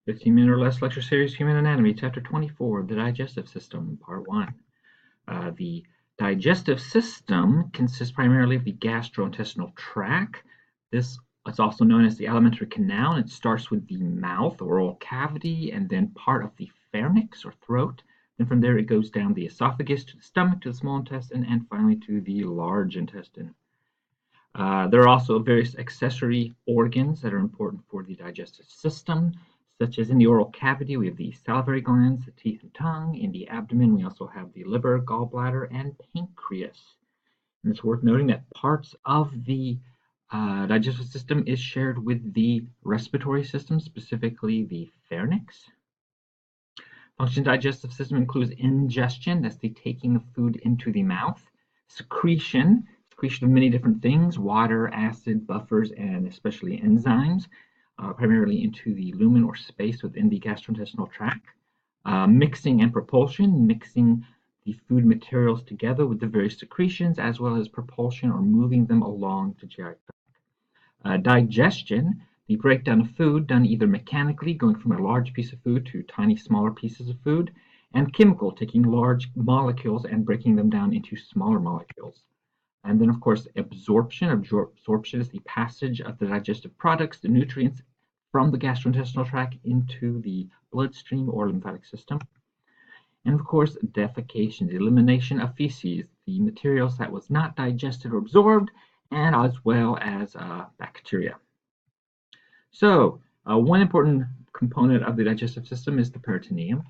15-minute or less lecture series, Human Anatomy, Chapter 24, the Digestive System, Part 1. The digestive system consists primarily of the gastrointestinal tract. This is also known as the alimentary canal, and it starts with the mouth or oral cavity and then part of the pharynx or throat. Then from there it goes down the esophagus to the stomach, to the small intestine, and finally to the large intestine. There are also various accessory organs that are important for the digestive system, such as in the oral cavity, we have the salivary glands, the teeth and tongue. In the abdomen, we also have the liver, gallbladder, and pancreas. And it's worth noting that parts of the digestive system is shared with the respiratory system, specifically the pharynx. Function digestive system includes ingestion, that's the taking of food into the mouth, secretion of many different things, water, acid, buffers, and especially enzymes, primarily into the lumen or space within the gastrointestinal tract. Mixing and propulsion, mixing the food materials together with the various secretions, as well as propulsion or moving them along the GI tract. Digestion, the breakdown of food done either mechanically, going from a large piece of food to tiny, smaller pieces of food, and chemical, taking large molecules and breaking them down into smaller molecules. And then, of course, absorption. Absorption is the passage of the digestive products, the nutrients, from the gastrointestinal tract into the bloodstream or lymphatic system. And, of course, defecation, the elimination of feces, the materials that was not digested or absorbed, and as well as bacteria. So, one important component of the digestive system is the peritoneum.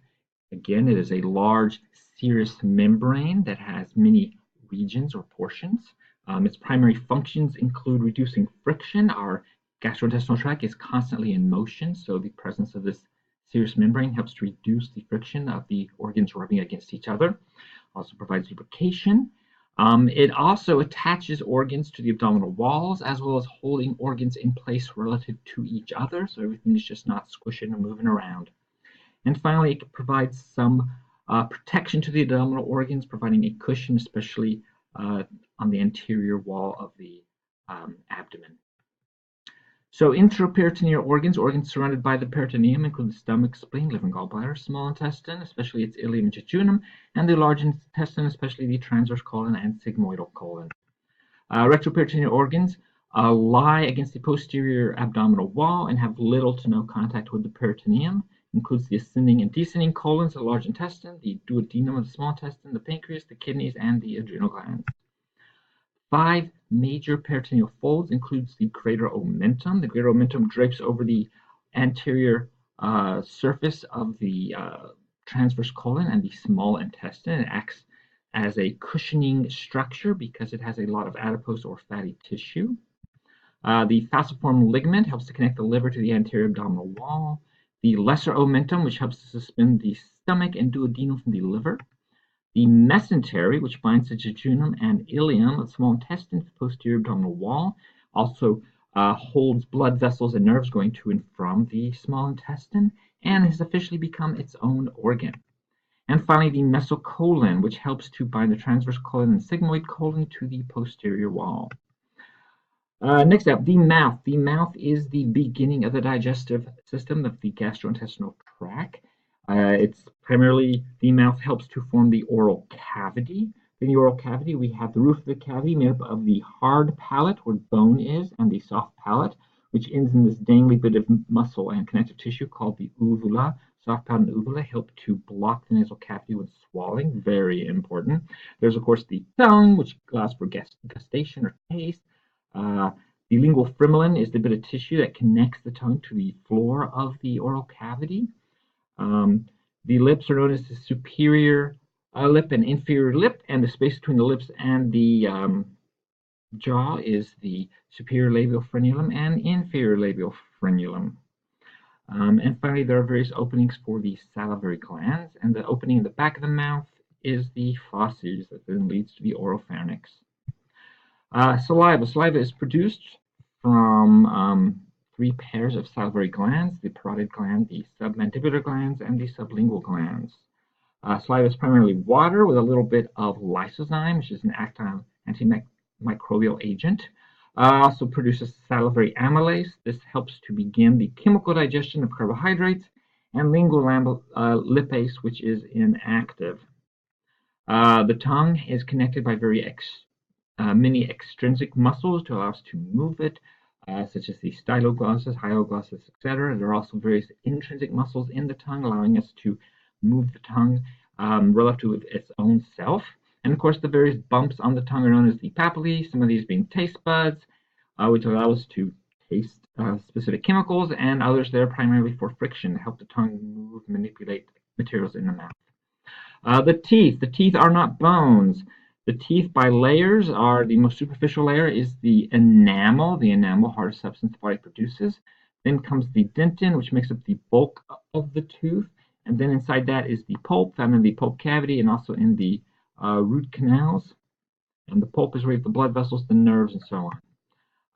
Again, it is a large serous membrane that has many regions or portions. Its primary functions include reducing friction. Our gastrointestinal tract is constantly in motion, so the presence of this serous membrane helps to reduce the friction of the organs rubbing against each other. Also provides lubrication. It also attaches organs to the abdominal walls, as well as holding organs in place relative to each other, so everything is just not squishing or moving around. And finally, it provides some protection to the abdominal organs, providing a cushion, especially on the anterior wall of the abdomen. So intraperitoneal organs surrounded by the peritoneum include the stomach, spleen, liver, and gallbladder, small intestine, especially its ileum and jejunum, and the large intestine, especially the transverse colon and sigmoidal colon. Retroperitoneal organs lie against the posterior abdominal wall and have little to no contact with the peritoneum. Includes the ascending and descending colons of the large intestine, the duodenum of the small intestine, the pancreas, the kidneys, and the adrenal glands. 5 major peritoneal folds includes the greater omentum. The greater omentum drapes over the anterior surface of the transverse colon and the small intestine. It acts as a cushioning structure because it has a lot of adipose or fatty tissue. The falciform ligament helps to connect the liver to the anterior abdominal wall. The lesser omentum, which helps to suspend the stomach and duodenum from the liver. The mesentery, which binds the jejunum and ileum of the small intestine to the posterior abdominal wall, also holds blood vessels and nerves going to and from the small intestine, and has officially become its own organ. And finally, the mesocolon, which helps to bind the transverse colon and sigmoid colon to the posterior wall. Next up, the mouth. The mouth is the beginning of the digestive system of the gastrointestinal tract. It's primarily, the mouth helps to form the oral cavity. In the oral cavity, we have the roof of the cavity made up of the hard palate, where bone is, and the soft palate, which ends in this dangly bit of muscle and connective tissue called the uvula. Soft palate and uvula help to block the nasal cavity when swallowing, very important. There's, of course, the tongue, which allows for gustation or taste. The lingual frenulum is the bit of tissue that connects the tongue to the floor of the oral cavity. The lips are known as the superior lip and inferior lip, and the space between the lips and the jaw is the superior labial frenulum and inferior labial frenulum. And finally, there are various openings for the salivary glands, and the opening in the back of the mouth is the fauces that then leads to the oropharynx. Saliva. Saliva is produced from 3 pairs of salivary glands, the parotid gland, the submandibular glands, and the sublingual glands. Saliva is primarily water with a little bit of lysozyme, which is an active antimicrobial agent. Also produces salivary amylase. This helps to begin the chemical digestion of carbohydrates and lingual lipase, which is inactive. The tongue is connected by many extrinsic muscles to allow us to move it, such as the styloglossus, hyoglossus, etc. There are also various intrinsic muscles in the tongue, allowing us to move the tongue relative to its own self. And of course, the various bumps on the tongue are known as the papillae, some of these being taste buds, which allow us to taste specific chemicals, and others there primarily for friction to help the tongue move, manipulate materials in the mouth. The teeth are not bones. The teeth by layers are the most superficial layer is the enamel hard substance the body produces. Then comes the dentin, which makes up the bulk of the tooth. And then inside that is the pulp, found in the pulp cavity and also in the root canals. And the pulp is where you have the blood vessels, the nerves, and so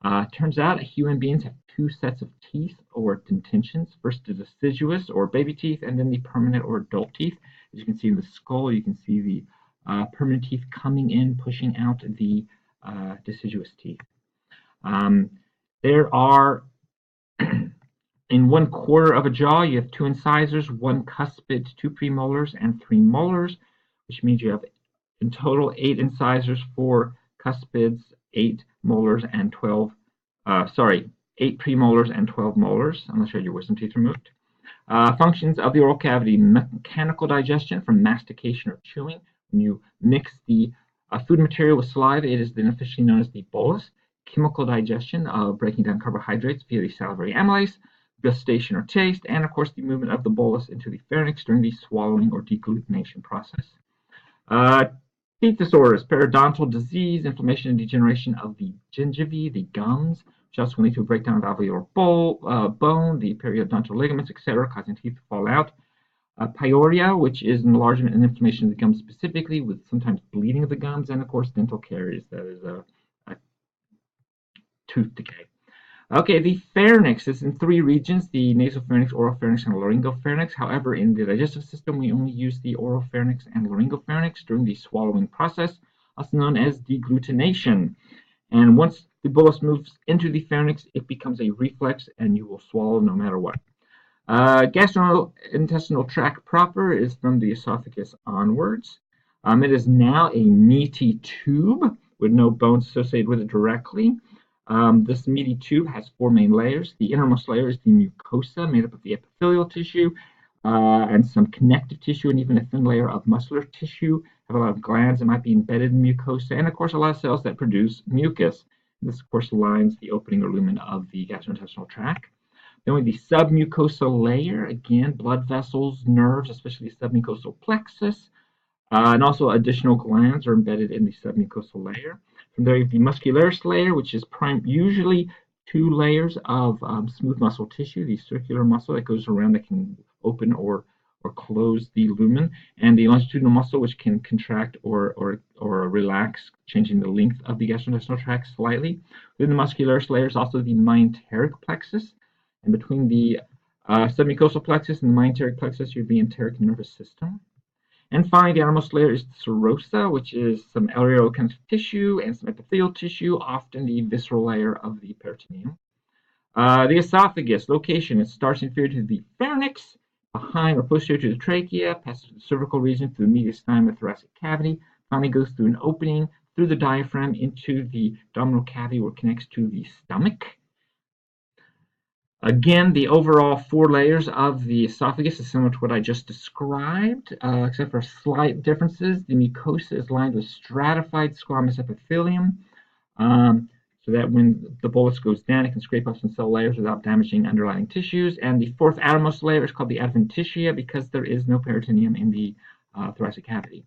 on. Turns out human beings have two sets of teeth or dentitions. First, the deciduous or baby teeth, and then the permanent or adult teeth. As you can see in the skull, you can see the permanent teeth coming in, pushing out the deciduous teeth. There are, in 1/4 of a jaw, you have 2 incisors, 1 cuspid, 2 premolars, and 3 molars, which means you have in total 8 incisors, 4 cuspids, 8 molars, and 8 premolars and 12 molars, unless you had your wisdom teeth removed. Functions of the oral cavity: mechanical digestion from mastication or chewing. When you mix the food material with saliva, it is then officially known as the bolus. Chemical digestion, breaking down carbohydrates via the salivary amylase. Gustation or taste, and of course the movement of the bolus into the pharynx during the swallowing or degglutination process. Teeth disorders: periodontal disease, inflammation and degeneration of the gingivae, the gums, which also lead to a breakdown of alveolar bone, the periodontal ligaments, etc., causing teeth to fall out. Pyorrhea, which is enlargement and inflammation of the gums specifically, with sometimes bleeding of the gums, and of course dental caries, that is a tooth decay. Okay, the pharynx is in 3 regions: the nasopharynx, oropharynx, and laryngopharynx. However, in the digestive system, we only use the oropharynx and laryngopharynx during the swallowing process, also known as degglutination. And once the bolus moves into the pharynx, it becomes a reflex, and you will swallow no matter what. Gastrointestinal tract proper is from the esophagus onwards. It is now a meaty tube with no bones associated with it directly. This meaty tube has 4 main layers. The innermost layer is the mucosa, made up of the epithelial tissue and some connective tissue, and even a thin layer of muscular tissue. Have a lot of glands that might be embedded in mucosa, and of course a lot of cells that produce mucus. This of course lines the opening or lumen of the gastrointestinal tract. Then we have the submucosal layer, again blood vessels, nerves, especially the submucosal plexus, and also additional glands are embedded in the submucosal layer. From there, you have the muscularis layer, which is usually 2 layers of smooth muscle tissue, the circular muscle that goes around that can open or close the lumen, and the longitudinal muscle, which can contract or relax, changing the length of the gastrointestinal tract slightly. Within the muscularis layer is also the myenteric plexus, and between the submucosal plexus and the myenteric plexus, you have the enteric nervous system. And finally, the outermost layer is the serosa, which is some areolar connective tissue and some epithelial tissue, often the visceral layer of the peritoneum. The esophagus location: it starts inferior to the pharynx, behind or posterior to the trachea, passes through the cervical region, through the mediastinum of the thoracic cavity, finally goes through an opening through the diaphragm into the abdominal cavity where it connects to the stomach. Again, the overall 4 layers of the esophagus is similar to what I just described, except for slight differences. The mucosa is lined with stratified squamous epithelium, so that when the bolus goes down, it can scrape off some cell layers without damaging underlying tissues. And the 4th outermost layer is called the adventitia because there is no peritoneum in the thoracic cavity.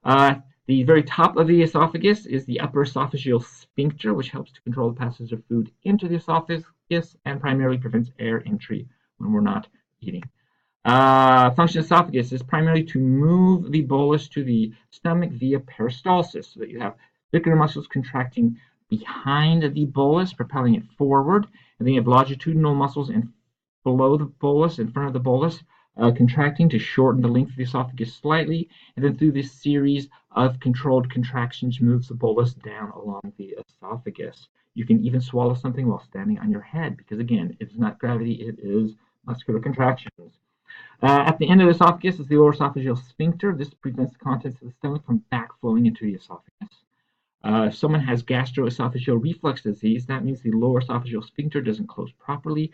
The very top of the esophagus is the upper esophageal sphincter, which helps to control the passage of food into the esophagus and primarily prevents air entry when we're not eating. Function of esophagus is primarily to move the bolus to the stomach via peristalsis, so that you have thicker muscles contracting behind the bolus, propelling it forward, and then you have longitudinal muscles below the bolus, in front of the bolus, contracting to shorten the length of the esophagus slightly, and then through this series of controlled contractions moves the bolus down along the esophagus. You can even swallow something while standing on your head because, again, it's not gravity, it is muscular contractions. At the end of the esophagus is the lower esophageal sphincter. This prevents the contents of the stomach from backflowing into the esophagus. If someone has gastroesophageal reflux disease, that means the lower esophageal sphincter doesn't close properly,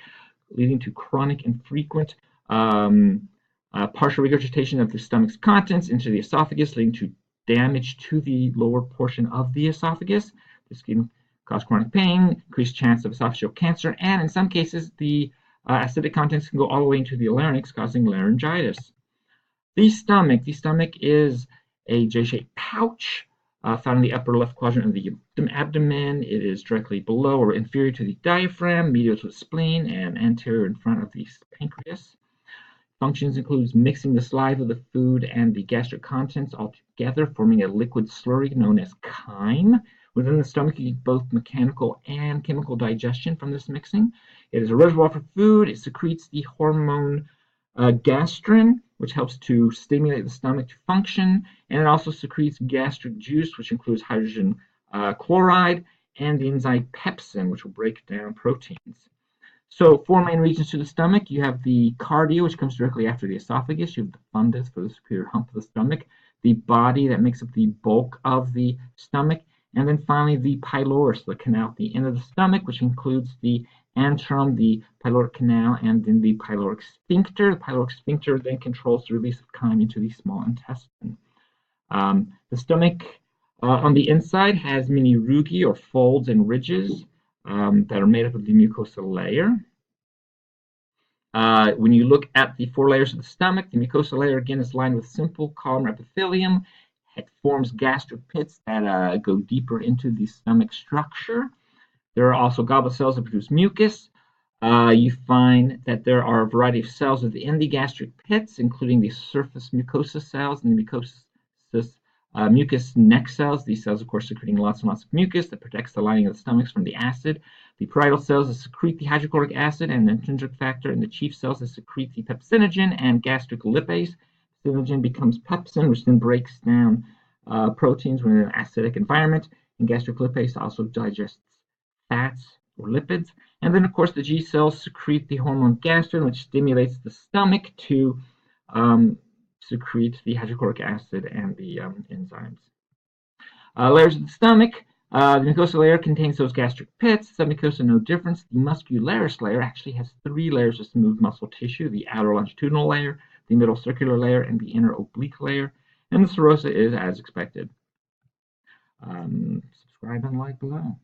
leading to chronic and frequent partial regurgitation of the stomach's contents into the esophagus, leading to damage to the lower portion of the esophagus. This can cause chronic pain, increased chance of esophageal cancer, and in some cases, the acidic contents can go all the way into the larynx, causing laryngitis. The stomach is a J-shaped pouch found in the upper left quadrant of the abdomen. It is directly below or inferior to the diaphragm, medial to the spleen, and anterior in front of the pancreas. Functions includes mixing the saliva, the food, and the gastric contents all together, forming a liquid slurry known as chyme. Within the stomach, you get both mechanical and chemical digestion from this mixing. It is a reservoir for food. It secretes the hormone gastrin, which helps to stimulate the stomach to function, and it also secretes gastric juice, which includes hydrogen chloride, and the enzyme pepsin, which will break down proteins. So 4 main regions to the stomach. You have the cardia, which comes directly after the esophagus. You have the fundus for the superior hump of the stomach, the body that makes up the bulk of the stomach, and then finally the pylorus, the canal at the end of the stomach, which includes the antrum, the pyloric canal, and then the pyloric sphincter. The pyloric sphincter then controls the release of chyme into the small intestine. The stomach on the inside has many rugae or folds and ridges that are made up of the mucosal layer. When you look at the 4 layers of the stomach, the mucosal layer again is lined with simple columnar epithelium. It forms gastric pits that go deeper into the stomach structure. There are also goblet cells that produce mucus. You find that there are a variety of cells within the gastric pits, including the surface mucosa cells and the mucus neck cells. These cells, of course, secreting lots and lots of mucus that protects the lining of the stomach from the acid. The parietal cells that secrete the hydrochloric acid and the intrinsic factor, and the chief cells that secrete the pepsinogen and gastric lipase. Pepsinogen becomes pepsin, which then breaks down proteins when in an acidic environment, and gastric lipase also digests fats or lipids. And then, of course, the G cells secrete the hormone gastrin, which stimulates the stomach to secrete the hydrochloric acid and the enzymes. Layers of the stomach. The mucosal layer contains those gastric pits. Submucosa, no difference. The muscularis layer actually has 3 layers of smooth muscle tissue: the outer longitudinal layer, the middle circular layer, and the inner oblique layer. And the serosa is as expected. Subscribe and like below.